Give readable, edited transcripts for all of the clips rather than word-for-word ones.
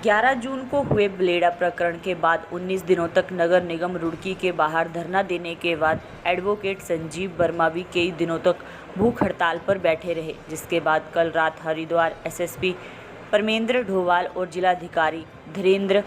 11 जून को हुए ब्लेडा प्रकरण के बाद 19 दिनों तक नगर निगम रुड़की के बाहर धरना देने के बाद एडवोकेट संजीव वर्मा भी कई दिनों तक भूख हड़ताल पर बैठे रहे, जिसके बाद कल रात हरिद्वार एसएसपी परमेंद्र ढोवाल और जिलाधिकारी धीरेन्द्र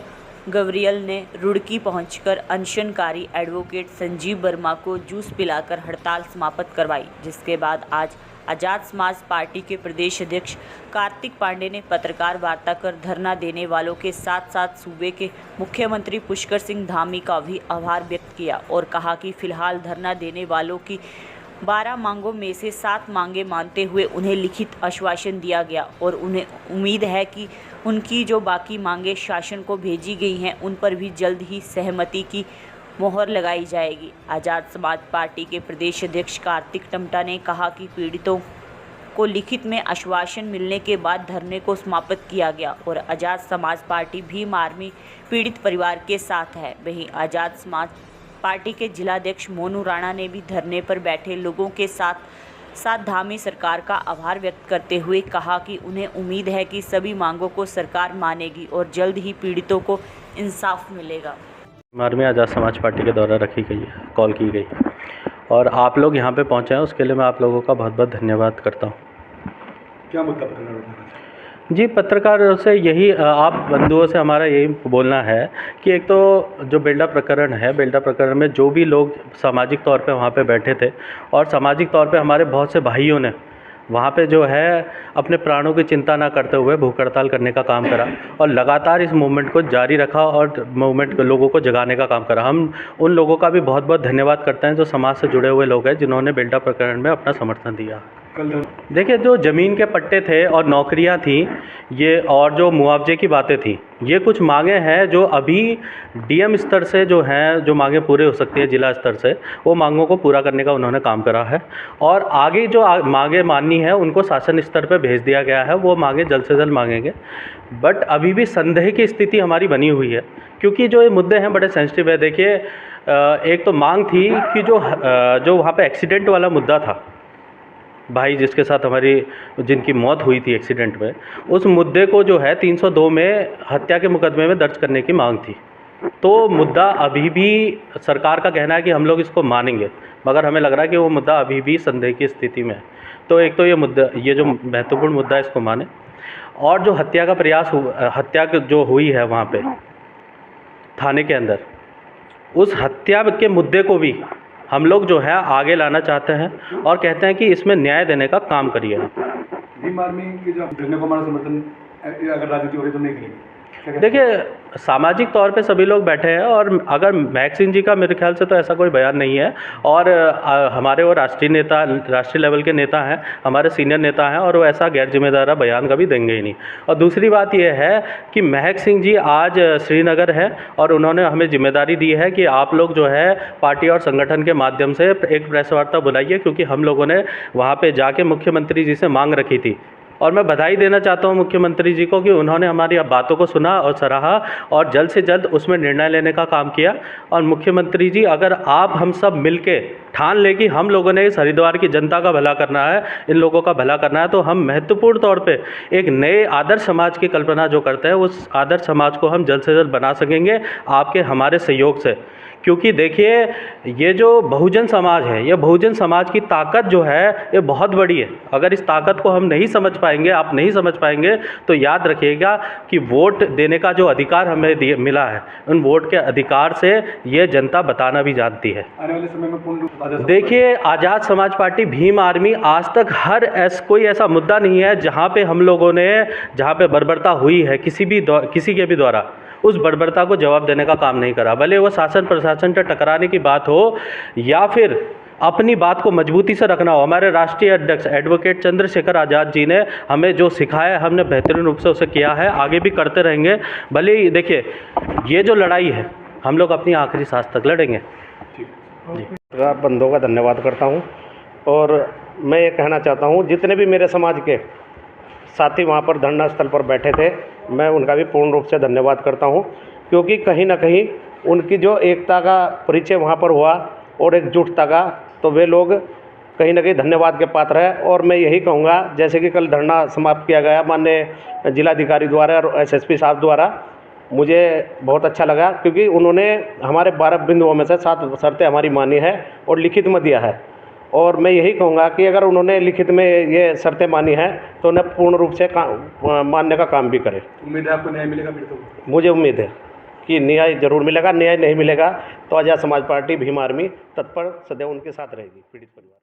गवरियल ने रुड़की पहुंचकर अनशनकारी एडवोकेट संजीव वर्मा को जूस पिलाकर हड़ताल समाप्त करवाई। जिसके बाद आज आजाद समाज पार्टी के प्रदेश अध्यक्ष कार्तिक पांडे ने पत्रकार वार्ता कर धरना देने वालों के साथ साथ सूबे के मुख्यमंत्री पुष्कर सिंह धामी का भी आभार व्यक्त किया और कहा कि फिलहाल धरना देने वालों की 12 मांगों में से 7 मांगे मानते हुए उन्हें लिखित आश्वासन दिया गया और उन्हें उम्मीद है कि उनकी जो बाकी मांगे शासन को भेजी गई हैं उन पर भी जल्द ही सहमति की मोहर लगाई जाएगी। आजाद समाज पार्टी के प्रदेश अध्यक्ष कार्तिक टमटा ने कहा कि पीड़ितों को लिखित में आश्वासन मिलने के बाद धरने को समाप्त किया गया और आजाद समाज पार्टी भीम आर्मी पीड़ित परिवार के साथ है। वहीं आजाद समाज पार्टी के जिलाध्यक्ष मोनू राणा ने भी धरने पर बैठे लोगों के साथ धामी सरकार का आभार व्यक्त करते हुए कहा कि उन्हें उम्मीद है कि सभी मांगों को सरकार मानेगी और जल्द ही पीड़ितों को इंसाफ मिलेगा। में आज़ाद समाज पार्टी के द्वारा रखी गई है, कॉल की गई और आप लोग यहाँ पे पहुँचे हैं, उसके लिए मैं आप लोगों का बहुत बहुत धन्यवाद करता हूँ। क्या मुद्दा पत्रकार जी, पत्रकारों से यही आप बंधुओं से हमारा यही बोलना है कि एक तो जो बेल्डा प्रकरण है, बेल्डा प्रकरण में जो भी लोग सामाजिक तौर पे वहाँ पे बैठे थे और सामाजिक तौर पे हमारे बहुत से भाइयों ने वहाँ पे जो है अपने प्राणों की चिंता ना करते हुए भूख हड़ताल करने का काम करा और लगातार इस मूवमेंट को जारी रखा और मूवमेंट के लोगों को जगाने का काम करा। हम उन लोगों का भी बहुत बहुत धन्यवाद करते हैं जो समाज से जुड़े हुए लोग हैं, जिन्होंने बेल्डा प्रकरण में अपना समर्थन दिया। देखिए, जो ज़मीन के पट्टे थे और नौकरियां थी ये और जो मुआवजे की बातें थी, ये कुछ मांगे हैं जो अभी डीएम स्तर से जो हैं, जो मांगे पूरे हो सकती है जिला स्तर से, वो मांगों को पूरा करने का उन्होंने काम करा है और आगे जो मांगे माननी है उनको शासन स्तर पर भेज दिया गया है। वो मांगे जल्द से जल्द मांगेंगे, बट अभी भी संदेह की स्थिति हमारी बनी हुई है क्योंकि जो ये मुद्दे हैं बड़े सेंसिटिव है। देखिए, एक तो मांग थी कि जो वहाँ पर एक्सीडेंट वाला मुद्दा था, भाई जिसके साथ जिनकी मौत हुई थी एक्सीडेंट में, उस मुद्दे को जो है 302 में हत्या के मुकदमे में दर्ज करने की मांग थी। तो मुद्दा अभी भी सरकार का कहना है कि हम लोग इसको मानेंगे, मगर हमें लग रहा है कि वो मुद्दा अभी भी संदेह की स्थिति में है। तो एक तो ये जो महत्वपूर्ण मुद्दा है इसको माने, और जो हत्या का प्रयास हत्या जो हुई है वहाँ पे थाने के अंदर, उस हत्या के मुद्दे को भी हम लोग जो है आगे लाना चाहते हैं और कहते हैं कि इसमें न्याय देने का काम करिए। भीम आर्मी के जो धरने को हमारा समर्थन अगर राजनीति हो रही तो नहीं करेंगे। देखिए, सामाजिक तौर पे सभी लोग बैठे हैं और अगर महक सिंह जी का मेरे ख्याल से तो ऐसा कोई बयान नहीं है और हमारे वो राष्ट्रीय लेवल के नेता हैं, हमारे सीनियर नेता हैं और वो ऐसा गैर जिम्मेदार बयान कभी देंगे ही नहीं। और दूसरी बात ये है कि महक सिंह जी आज श्रीनगर है और उन्होंने हमें जिम्मेदारी दी है कि आप लोग जो है पार्टी और संगठन के माध्यम से एक प्रेस वार्ता बुलाइए, क्योंकि हम लोगों ने वहाँ पर जाके मुख्यमंत्री जी से मांग रखी थी। और मैं बधाई देना चाहता हूं मुख्यमंत्री जी को कि उन्होंने हमारी बातों को सुना और सराहा और जल्द से जल्द उसमें निर्णय लेने का काम किया। और मुख्यमंत्री जी, अगर आप हम सब मिलके ठान लें कि हम लोगों ने इस हरिद्वार की जनता का भला करना है, इन लोगों का भला करना है, तो हम महत्वपूर्ण तौर पे एक नए आदर्श समाज की कल्पना जो करते हैं उस आदर्श समाज को हम जल्द से जल्द बना सकेंगे आपके हमारे सहयोग से। क्योंकि देखिए, ये जो बहुजन समाज है, ये बहुजन समाज की ताकत जो है ये बहुत बड़ी है। अगर इस ताकत को हम नहीं समझ पाएंगे, आप नहीं समझ पाएंगे, तो याद रखिएगा कि वोट देने का जो अधिकार हमें मिला है, उन वोट के अधिकार से ये जनता बताना भी जानती है। आने वाले समय में पूर्ण देखिए, आज़ाद समाज पार्टी भीम आर्मी आज तक कोई ऐसा मुद्दा नहीं है जहाँ पे हम लोगों ने जहाँ पे बर्बरता हुई है किसी के भी द्वारा उस बर्बरता को जवाब देने का काम नहीं करा। भले वो शासन प्रशासन से टकराने की बात हो या फिर अपनी बात को मजबूती से रखना हो। हमारे राष्ट्रीय अध्यक्ष एडवोकेट चंद्रशेखर आज़ाद जी ने हमें जो सिखाया है, हमने बेहतरीन रूप से उसे किया है, आगे भी करते रहेंगे। भले ही देखिए, ये जो लड़ाई है हम लोग अपनी आखिरी सांस तक लड़ेंगे। जी, आप बंधुओं का धन्यवाद करता हूँ और मैं ये कहना चाहता हूँ, जितने भी मेरे समाज के साथी वहाँ पर धरना स्थल पर बैठे थे, मैं उनका भी पूर्ण रूप से धन्यवाद करता हूँ, क्योंकि कहीं ना कहीं उनकी जो एकता का परिचय वहाँ पर हुआ और एकजुटता का, तो वे लोग कहीं ना कहीं धन्यवाद के पात्र है। और मैं यही कहूँगा, जैसे कि कल धरना समाप्त किया गया माननीय जिलाधिकारी द्वारा और एसएसपी साहब द्वारा, मुझे बहुत अच्छा लगा, क्योंकि उन्होंने हमारे 12 बिंदुओं में से 7 शर्तें हमारी मानी है और लिखित में दिया है। और मैं यही कहूँगा कि अगर उन्होंने लिखित में ये शर्तें मानी हैं तो उन्हें पूर्ण रूप से मानने का काम भी करें। उम्मीद है आपको न्याय मिलेगा पीड़ितों को? मुझे उम्मीद है कि न्याय जरूर मिलेगा। न्याय नहीं मिलेगा तो आज़ाद समाज पार्टी भीम आर्मी तत्पर सदैव उनके साथ रहेगी, पीड़ित परिवार।